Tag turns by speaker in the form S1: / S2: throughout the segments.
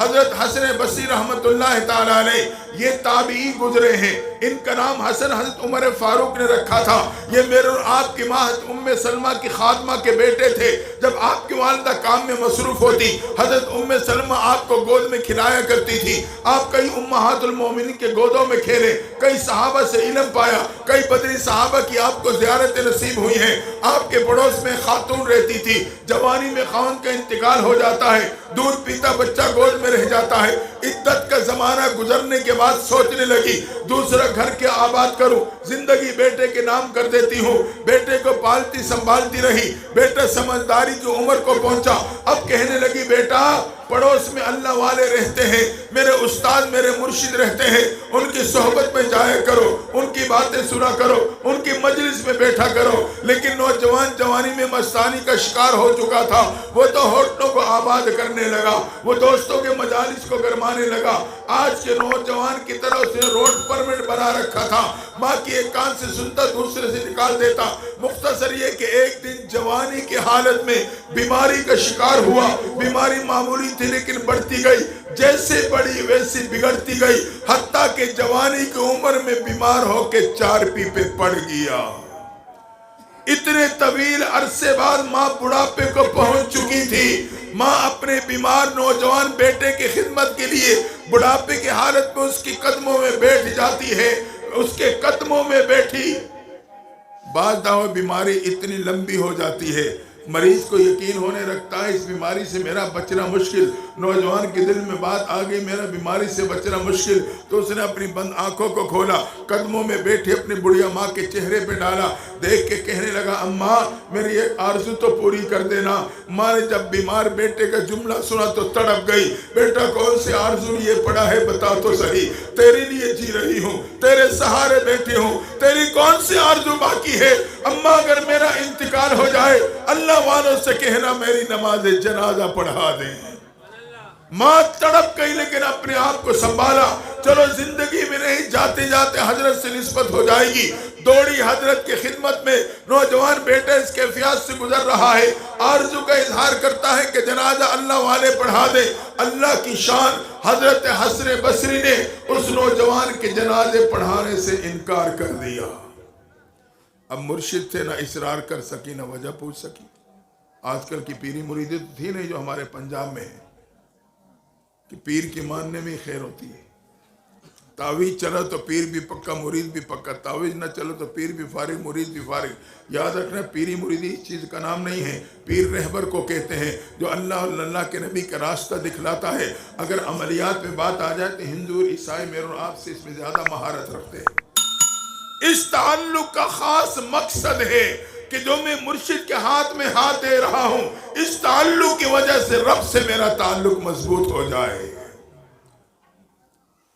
S1: حضرت حسن بصری رحمت اللہ تعالی علیہ یہ تابعی گزرے ہیں، ان کا نام حسن حضرت عمر فاروق نے رکھا تھا۔ یہ میرے اور آپ کی ماں حضرت ام سلمہ کی خادمہ کے بیٹے تھے۔ جب آپ کی والدہ کام میں مصروف ہوتی، حضرت ام سلمہ آپ کو گود میں کھلایا کرتی تھی۔ آپ کئی امہات المومنین کے گودوں میں کھیلے، کئی صحابہ سے علم پایا، کئی بدری صحابہ کی آپ کو زیارت نصیب ہوئی ہیں۔ آپ کے پڑوس میں خاتون رہتی تھی، جوانی میں خاوند کا انتقال ہو جاتا ہے، دودھ پیتا بچہ گود میں رہ جاتا ہے۔ عدت کا زمانہ گزرنے کے بعد سوچنے لگی دوسرا گھر کیا آباد کروں، زندگی بیٹے کے نام کر دیتی ہوں۔ بیٹے کو پالتی سنبھالتی رہی، بیٹا سمجھداری کی عمر کو پہنچا، اب کہنے لگی بیٹا پڑوس میں اللہ والے رہتے ہیں، میرے استاد میرے مرشد رہتے ہیں، ان کی صحبت میں جایا کرو، ان کی باتیں سنا کرو، ان کی مجلس میں بیٹھا کرو۔ لیکن نوجوان جوانی میں مستانی کا شکار ہو چکا تھا، وہ تو ہوٹلوں کو آباد کرنے لگا، وہ دوستوں کے مجالس کو گرمانے لگا۔ آج کے نوجوان کی طرح اسے روڈ پرمٹ بنا رکھا تھا، ماں کی ایک کان سے سنتا دوسرے سے نکال دیتا۔ مختصر یہ کہ ایک دن جوانی کی حالت میں بیماری کا شکار ہوا۔ بیماری معمولی تھی لیکن بڑھتی گئی، جیسے بڑھی ویسے بگڑتی گئی، حتیٰ کہ جوانی کی عمر میں بیمار ہو کے چارپی پہ پڑ گیا۔ اتنے طویل عرصے بعد ماں بڑھاپے کو پہنچ چکی تھی۔ ماں اپنے بیمار نوجوان بیٹے کی خدمت کے لیے بڑھاپے کی حالت میں اس کی قدموں میں بیٹھ جاتی ہے۔ اس کے قدموں میں بیٹھی، بعض دفعہ بیماری اتنی لمبی ہو جاتی ہے، مریض کو یقین ہونے رکھتا ہے اس بیماری سے میرا بچنا مشکل۔ نوجوان کے دل میں بات آ گئی میرا بیماری سے بچنا مشکل، تو اس نے اپنی بند آنکھوں کو کھولا، قدموں میں بیٹھی اپنی بڑھیا ماں کے چہرے پہ ڈالا، دیکھ کے کہنے لگا اماں میری ایک آرزو تو پوری کر دینا۔ ماں نے جب بیمار بیٹے کا جملہ سنا تو تڑپ گئی، بیٹا کون سے آرزو لیے پڑا ہے بتا تو صحیح، تیرے لیے جی رہی ہوں، تیرے سہارے بیٹھی ہوں، تیری کون سی آرزو باقی ہے؟ اماں اگر میرا انتقال ہو جائے اللہ والوں سے کہنا میری نماز جنازہ پڑھا دیں۔ ماں تڑپ گئی لیکن اپنے آپ کو سنبھالا، چلو زندگی میں نہیں، جاتے جاتے حضرت سے نسبت ہو جائے گی۔ دوڑی حضرت کی خدمت میں، نوجوان بیٹا اس کیفیات سے گزر رہا ہے، آرزو کا اظہار کرتا ہے کہ جنازہ اللہ والے پڑھا دے۔ اللہ کی شان، حضرت حسن بصری نے اس نوجوان کے جنازے پڑھانے سے انکار کر دیا۔ اب مرشد سے نہ اصرار کر سکی نہ وجہ پوچھ سکی۔ آج کل کی پیری مریدی تو تھی نہیں جو ہمارے پنجاب میں ہے کہ پیر کی ماننے میں خیر ہوتی ہے۔ تعویذ چلا تو پیر بھی پکا مرید بھی پکا، تعویذ نہ چلو تو پیر بھی فارغ مرید بھی فارغ۔ یاد رکھنا پیری مریدی اس چیز کا نام نہیں ہے، پیر رہبر کو کہتے ہیں جو اللہ اور اللہ کے نبی کا راستہ دکھلاتا ہے۔ اگر عملیات میں بات آ جائے تو ہندو اور عیسائی میرے اور آپ سے اس میں زیادہ مہارت رکھتے ہیں۔ اس تعلق کا خاص مقصد ہے کہ جو میں مرشد کے ہاتھ میں ہاتھ دے رہا ہوں، اس تعلق کی وجہ سے رب سے میرا تعلق مضبوط ہو جائے۔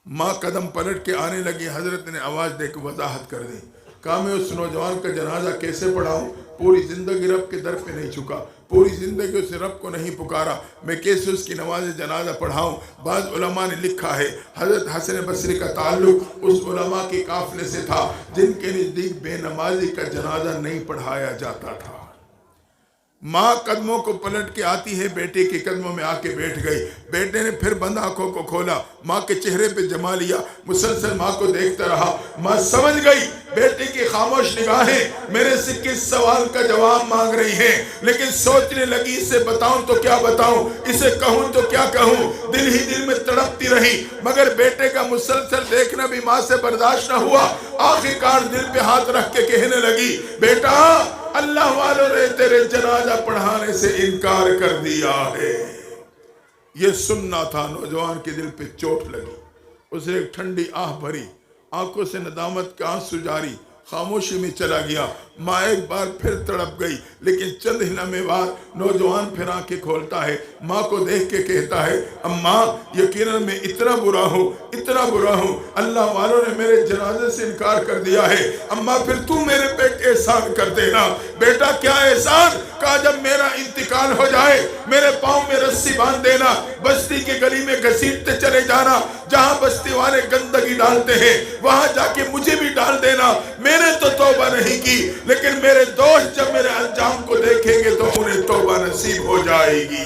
S1: ماں قدم پلٹ کے آنے لگی، حضرت نے آواز دے کے وضاحت کر دی، کہا میں اس نوجوان کا جنازہ کیسے پڑھاؤں؟ پوری زندگی رب کے در پہ نہیں چکا، پوری زندگی اسے رب کو نہیں پکارا، میں کیسے اس کی نماز جنازہ پڑھاؤں؟ بعض علماء نے لکھا ہے حضرت حسن بصری کا تعلق اس علماء کے قافلے سے تھا جن کے نزدیک بے نمازی کا جنازہ نہیں پڑھایا جاتا تھا۔ ماں قدموں کو پلٹ کے آتی ہے، بیٹے کے قدموں میں آ کے بیٹھ گئی۔ بیٹے نے پھر بند آنکھوں کو کھولا، ماں کے چہرے پہ جما لیا، مسلسل ماں کو دیکھتا رہا۔ ماں سمجھ گئی بیٹے کی خاموش نگاہیں میرے سے کس سوال کا جواب مانگ رہی ہیں، لیکن سوچنے لگی اسے بتاؤں تو کیا بتاؤں، اسے کہوں تو کیا کہوں۔ دل ہی دل میں تڑپتی رہی، مگر بیٹے کا مسلسل دیکھنا بھی ماں سے برداشت نہ ہوا۔ آخرکار دل پہ ہاتھ رکھ کے کہنے لگی بیٹا اللہ والوں نے تیرے جنازہ پڑھانے سے انکار کر دیا ہے۔ یہ سننا تھا، نوجوان کے دل پہ چوٹ لگی، اسے ایک ٹھنڈی آہ بھری، آنکھوں سے ندامت کا آنسو جاری، خاموشی میں چلا گیا۔ ماں ایک بار پھر تڑپ گئی، لیکن چند ہی لمحے بعد نوجوان پھر آنکھیں کھولتا ہے، ماں کو دیکھ کے کہتا ہے اماں یقیناً میں اتنا برا ہوں، اللہ والوں نے میرے جنازے سے انکار کر دیا ہے، اماں پھر تو میرے پہ ایک احسان کر دینا۔ بیٹا کیا احسان؟ کہا جب میرا انتقال ہو جائے میرے پاؤں میں رسی باندھ دینا، بستی کے گلی میں گھسیٹتے چلے جانا، جہاں بستی والے گندگی ڈالتے ہیں وہاں جا کے مجھے بھی ڈال دینا۔ میں نے تو توبہ نہیں کی، لیکن میرے دوست جب میرے انجام کو دیکھیں گے تو انہیں توبہ نصیب ہو جائے گی۔